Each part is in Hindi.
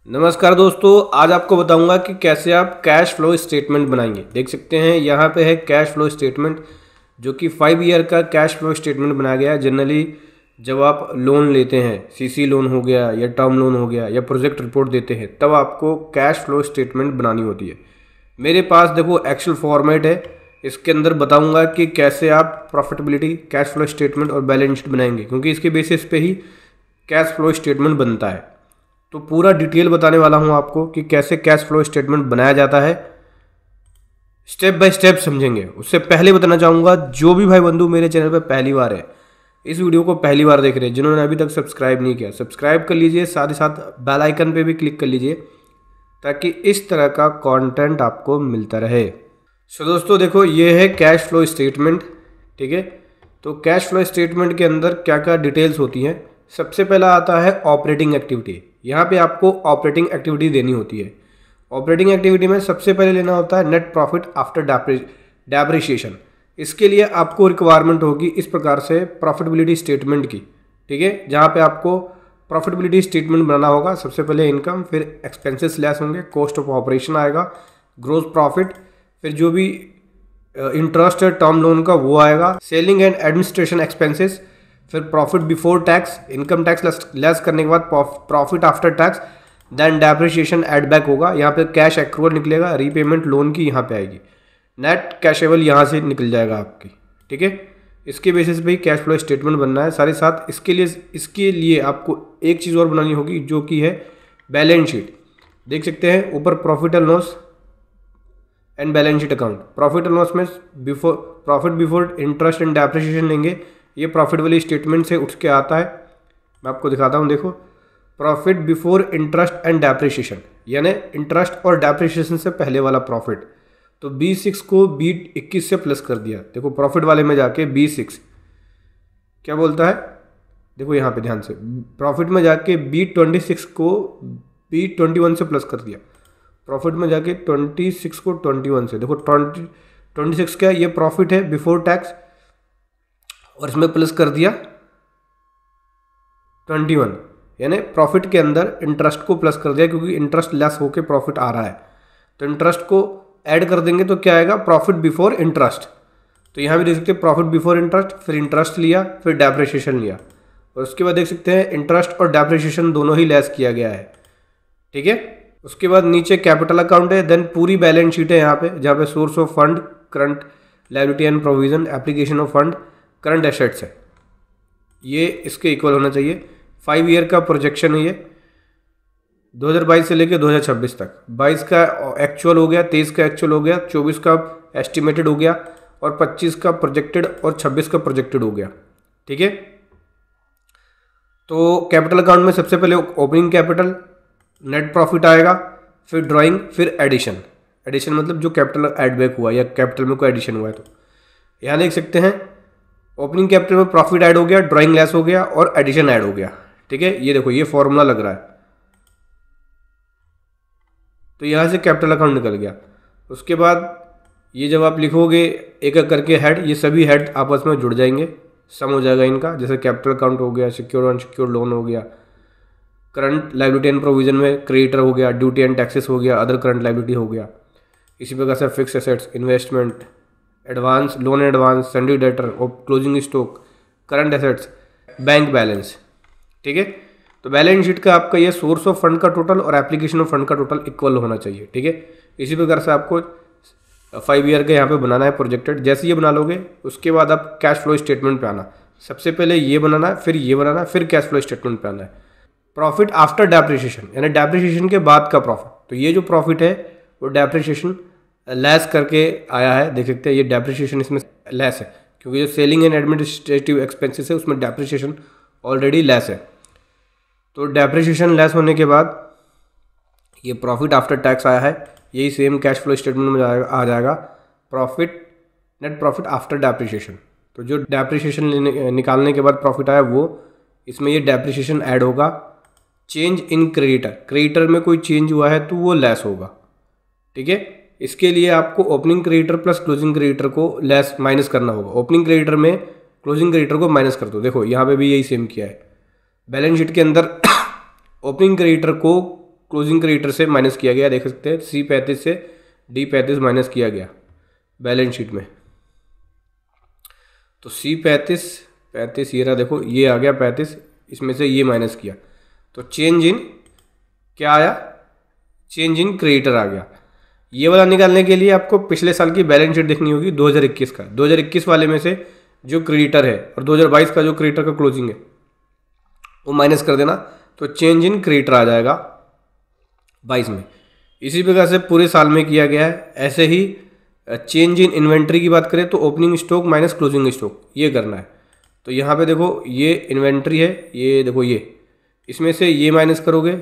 नमस्कार दोस्तों, आज आपको बताऊंगा कि कैसे आप कैश फ्लो स्टेटमेंट बनाएंगे। देख सकते हैं यहाँ पे है कैश फ्लो स्टेटमेंट, जो कि 5 ईयर का कैश फ्लो स्टेटमेंट बनाया गया है। जनरली जब आप लोन लेते हैं, सीसी लोन हो गया या टर्म लोन हो गया या प्रोजेक्ट रिपोर्ट देते हैं, तब आपको कैश फ्लो स्टेटमेंट बनानी होती है। मेरे पास देखो एक्सेल फॉर्मेट है, इसके अंदर बताऊँगा कि कैसे आप प्रॉफिटेबिलिटी, कैश फ्लो स्टेटमेंट और बैलेंस शीट बनाएंगे, क्योंकि इसके बेसिस पे ही कैश फ्लो स्टेटमेंट बनता है। तो पूरा डिटेल बताने वाला हूं आपको कि कैसे कैश फ्लो स्टेटमेंट बनाया जाता है, स्टेप बाय स्टेप समझेंगे। उससे पहले बताना चाहूँगा, जो भी भाई बंधु मेरे चैनल पर पहली बार है, इस वीडियो को पहली बार देख रहे हैं, जिन्होंने अभी तक सब्सक्राइब नहीं किया, सब्सक्राइब कर लीजिए। साथ ही साथ बेल आइकन पे भी क्लिक कर लीजिए, ताकि इस तरह का कंटेंट आपको मिलता रहे। सो दोस्तों देखो, ये है कैश फ्लो स्टेटमेंट, ठीक है। तो कैश फ्लो स्टेटमेंट के अंदर क्या क्या डिटेल्स होती हैं। सबसे पहला आता है ऑपरेटिंग एक्टिविटी। यहाँ पे आपको ऑपरेटिंग एक्टिविटी देनी होती है। ऑपरेटिंग एक्टिविटी में सबसे पहले लेना होता है नेट प्रॉफिट आफ्टर डेप्रिसिएशन। इसके लिए आपको रिक्वायरमेंट होगी इस प्रकार से प्रॉफिटेबिलिटी स्टेटमेंट की, ठीक है। जहाँ पे आपको प्रॉफिटेबिलिटी स्टेटमेंट बनाना होगा। सबसे पहले इनकम, फिर एक्सपेंसेस लेस होंगे, कॉस्ट ऑफ ऑपरेशन आएगा, ग्रोस प्रॉफिट, फिर जो भी इंटरेस्ट है टर्म लोन का वो आएगा, सेलिंग एंड एडमिनिस्ट्रेशन एक्सपेंसेस, फिर profit before tax, income tax less करने के बाद profit after tax, then depreciation add back होगा। यहाँ पे कैश एक्रूअल निकलेगा, रीपेमेंट लोन की यहाँ पे आएगी, नेट कैशेबल यहाँ से निकल जाएगा आपकी, ठीक है। इसके बेसिस पे ही कैश फ्लो स्टेटमेंट बनना है। साथ ही साथ इसके लिए आपको एक चीज़ और बनानी होगी, जो कि है बैलेंस शीट। देख सकते हैं ऊपर profit and loss and balance sheet account. Profit and loss में profit before interest and depreciation लेंगे, ये प्रॉफिट वाली स्टेटमेंट से उठ के आता है। मैं आपको दिखाता हूँ, देखो, profit before interest and depreciation, यानी इंटरेस्ट और डेप्रिसिएशन से पहले वाला प्रॉफिट। तो B6 को B21 से प्लस कर दिया। देखो प्रॉफिट वाले में जाके B6 क्या बोलता है, देखो यहाँ पे ध्यान से, प्रॉफिट में जाके B26 को B21 से प्लस कर दिया। प्रॉफिट में जाके 26 को 21 से, देखो 26 क्या, ये प्रॉफिट है बिफोर टैक्स, और इसमें प्लस कर दिया 21, यानी प्रॉफिट के अंदर इंटरेस्ट को प्लस कर दिया, क्योंकि इंटरेस्ट लेस होके प्रॉफिट आ रहा है। तो इंटरेस्ट को ऐड कर देंगे तो क्या आएगा, प्रॉफिट बिफोर इंटरेस्ट। तो यहाँ भी देख सकते हैं प्रॉफिट बिफोर इंटरेस्ट, फिर इंटरेस्ट लिया, फिर डेप्रिसिएशन लिया, और उसके बाद देख सकते हैं इंटरेस्ट और डेप्रिसिएशन दोनों ही लेस किया गया है, ठीक है। उसके बाद नीचे कैपिटल अकाउंट है, देन पूरी बैलेंस शीट है यहाँ पे, जहाँ पे source of fund, current liability and provision, application of fund, current assets है। ये इसके इक्वल होना चाहिए। 5 ईयर का प्रोजेक्शन है ये, 2022 से लेकर 2026 तक। 22 का एक्चुअल हो गया, 23 का एक्चुअल हो गया, 24 का एस्टिमेटेड हो गया, और 25 का प्रोजेक्टेड और 26 का प्रोजेक्टेड हो गया, ठीक है। तो कैपिटल अकाउंट में सबसे पहले ओपनिंग कैपिटल, नेट प्रॉफिट आएगा, फिर ड्राइंग, फिर एडिशन। एडिशन मतलब जो कैपिटल एड बैक हुआ या कैपिटल में कोई एडिशन हुआ है। तो यहाँ देख सकते हैं ओपनिंग कैपिटल में प्रॉफिट ऐड हो गया, ड्राइंग लेस हो गया, और एडिशन ऐड हो गया, ठीक है। ये देखो, ये फॉर्मूला लग रहा है। तो यहाँ से कैपिटल अकाउंट निकल गया। उसके बाद ये जब आप लिखोगे एक एक करके हेड, ये सभी हेड आपस में जुड़ जाएंगे, सम हो जाएगा इनका। जैसे कैपिटल अकाउंट हो गया, सिक्योर अनसिक्योर लोन हो गया, करंट लायबिलिटी एंड प्रोविजन में क्रेडिटर हो गया, ड्यूटी एंड टैक्सेस हो गया, अदर करंट लायबिलिटी हो गया। इसी प्रकार से fix assets, investment, advance, loan advance, sundry debtor, closing stock, current assets, bank balance, ठीक है। तो बैलेंस शीट का आपका ये सोर्स ऑफ फंड का टोटल और एप्लीकेशन ऑफ फंड का टोटल इक्वल होना चाहिए, ठीक है। इसी प्रकार से आपको 5 ईयर का यहाँ पे बनाना है प्रोजेक्टेड। जैसे ये बना लोगे, उसके बाद आप कैश फ्लो स्टेटमेंट पे आना। सबसे पहले ये बनाना है, फिर ये बनाना है, फिर कैश फ्लो स्टेटमेंट पे आना है। प्रॉफिट आफ्टर डेप्रिसिएशन, यानी डेप्रिसिएशन के बाद का प्रॉफिट। तो ये जो प्रॉफिट है वो डेप्रिसिएशन लेस करके आया है। देख सकते हैं ये डेप्रिसिएशन इसमें लेस है, क्योंकि जो सेलिंग एंड एडमिनिस्ट्रेटिव एक्सपेंसेस है उसमें डेप्रिसिएशन ऑलरेडी लेस है। तो डेप्रिसिएशन लेस होने के बाद ये प्रॉफिट आफ्टर टैक्स आया है। यही सेम कैश फ्लो स्टेटमेंट में आ जाएगा, profit, net profit after depreciation. तो जो डेप्रिसिएशन निकालने के बाद प्रॉफिट आया वो, इसमें ये डेप्रिसिएशन ऐड होगा। चेंज इन क्रेडिटर, क्रेडिटर में कोई चेंज हुआ है तो वो लेस होगा, ठीक है। इसके लिए आपको opening creditor plus closing creditor को लेस माइनस करना होगा। ओपनिंग क्रेडिटर में क्लोजिंग क्रेडिटर को माइनस कर दो। देखो यहाँ पे भी यही सेम किया है। बैलेंस शीट के अंदर ओपनिंग क्रेडिटर को क्लोजिंग क्रेडिटर से माइनस किया गया, देख सकते हैं C35 से D35 माइनस किया गया बैलेंस शीट में। तो C35 ये रहा, देखो ये आ गया 35, इसमें से ये माइनस किया तो चेंज इन क्या आया, चेंज इन क्रेडिटर आ गया। ये वाला निकालने के लिए आपको पिछले साल की बैलेंस शीट देखनी होगी 2021 का, 2021 वाले में से जो क्रेडिटर है और 2022 का जो क्रेडिटर का क्लोजिंग है वो माइनस कर देना, तो चेंज इन क्रेडिटर आ जाएगा 22 में। इसी प्रकार से पूरे साल में किया गया है। ऐसे ही चेंज इन इन्वेंट्री की बात करें तो opening stock minus closing stock ये करना है। तो यहाँ पे देखो ये इन्वेंट्री है, ये देखो ये, इसमें से ये माइनस करोगे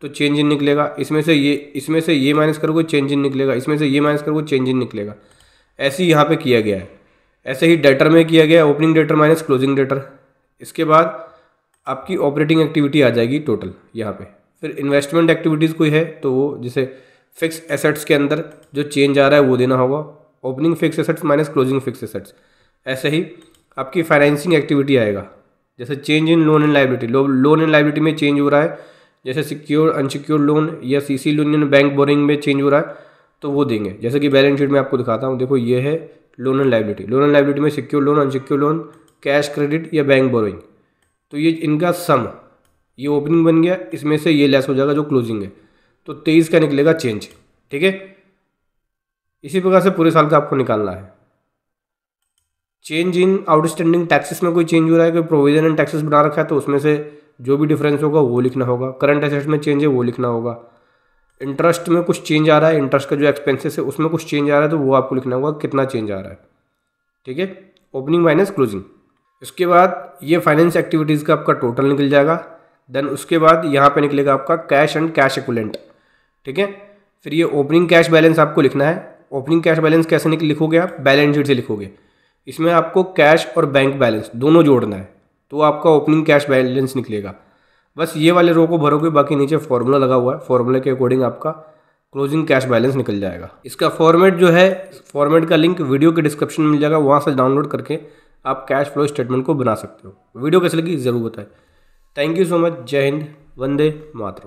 तो चेंज इन निकलेगा, इसमें से ये माइनस करोगे चेंज इन निकलेगा, इसमें से ये माइनस करोगे चेंज इन निकलेगा। ऐसे ही यहाँ पे किया गया है। ऐसे ही डेटर में किया गया है, opening debtor minus closing debtor. इसके बाद आपकी ऑपरेटिंग एक्टिविटी आ जाएगी टोटल यहाँ पे। फिर इन्वेस्टमेंट एक्टिविटीज़ कोई है तो वो जैसे फिक्स एसेट्स के अंदर जो चेंज आ रहा है वो देना होगा, opening fix assets minus closing fix assets. ऐसे ही आपकी फाइनेंसिंग एक्टिविटी आएगा, जैसे change in loan and liability, loan and liability में चेंज हो रहा है, जैसे सिक्योर अनसिक्योर्ड लोन या CC लोन बैंक बोरिंग में चेंज हो रहा है तो वो देंगे। जैसे कि बैलेंस शीट में आपको दिखाता हूँ, देखो ये है loan and liability, loan and liability में secure loan, unsecure loan, cash credit या बैंक बोरिंग, तो ये इनका सम, ये ओपनिंग बन गया, इसमें से ये लेस हो जाएगा जो क्लोजिंग है, तो 23 का निकलेगा चेंज। ठीक है, इसी प्रकार से पूरे साल का आपको निकालना है। चेंज इन आउटस्टैंडिंग टैक्सेस में कोई चेंज हो रहा है, कोई प्रोविजन एंड टैक्सेस बना रखा है तो उसमें से जो भी डिफरेंस होगा वो लिखना होगा। करंट एसेट्स में चेंज है वो लिखना होगा। इंटरेस्ट में कुछ चेंज आ रहा है, इंटरेस्ट का जो एक्सपेंसेस है उसमें कुछ चेंज आ रहा है तो वो आपको लिखना होगा कितना चेंज आ रहा है। ठीक है, ओपनिंग माइनस क्लोजिंग। इसके बाद ये फाइनेंस एक्टिविटीज़ का आपका टोटल निकल जाएगा। देन उसके बाद यहाँ पे निकलेगा आपका कैश एंड कैश इक्विवेलेंट। ठीक है, फिर ये ओपनिंग कैश बैलेंस आपको लिखना है। ओपनिंग कैश बैलेंस कैसे लिखोगे आप, बैलेंस शीट से लिखोगे। इसमें आपको कैश और बैंक बैलेंस दोनों जोड़ना है तो आपका ओपनिंग कैश बैलेंस निकलेगा। बस ये वाले रो को भरोगे, बाकी नीचे फॉर्मूला लगा हुआ है, फॉर्मूले के अकॉर्डिंग आपका क्लोजिंग कैश बैलेंस निकल जाएगा। इसका फॉर्मेट जो है, फॉर्मेट का लिंक वीडियो के डिस्क्रिप्शन में मिल जाएगा, वहाँ से डाउनलोड करके आप कैश फ्लो स्टेटमेंट को बना सकते हो। वीडियो कैसे लगी ज़रूर बताएं। Thank you so much. जय हिंद, वंदे मातरम।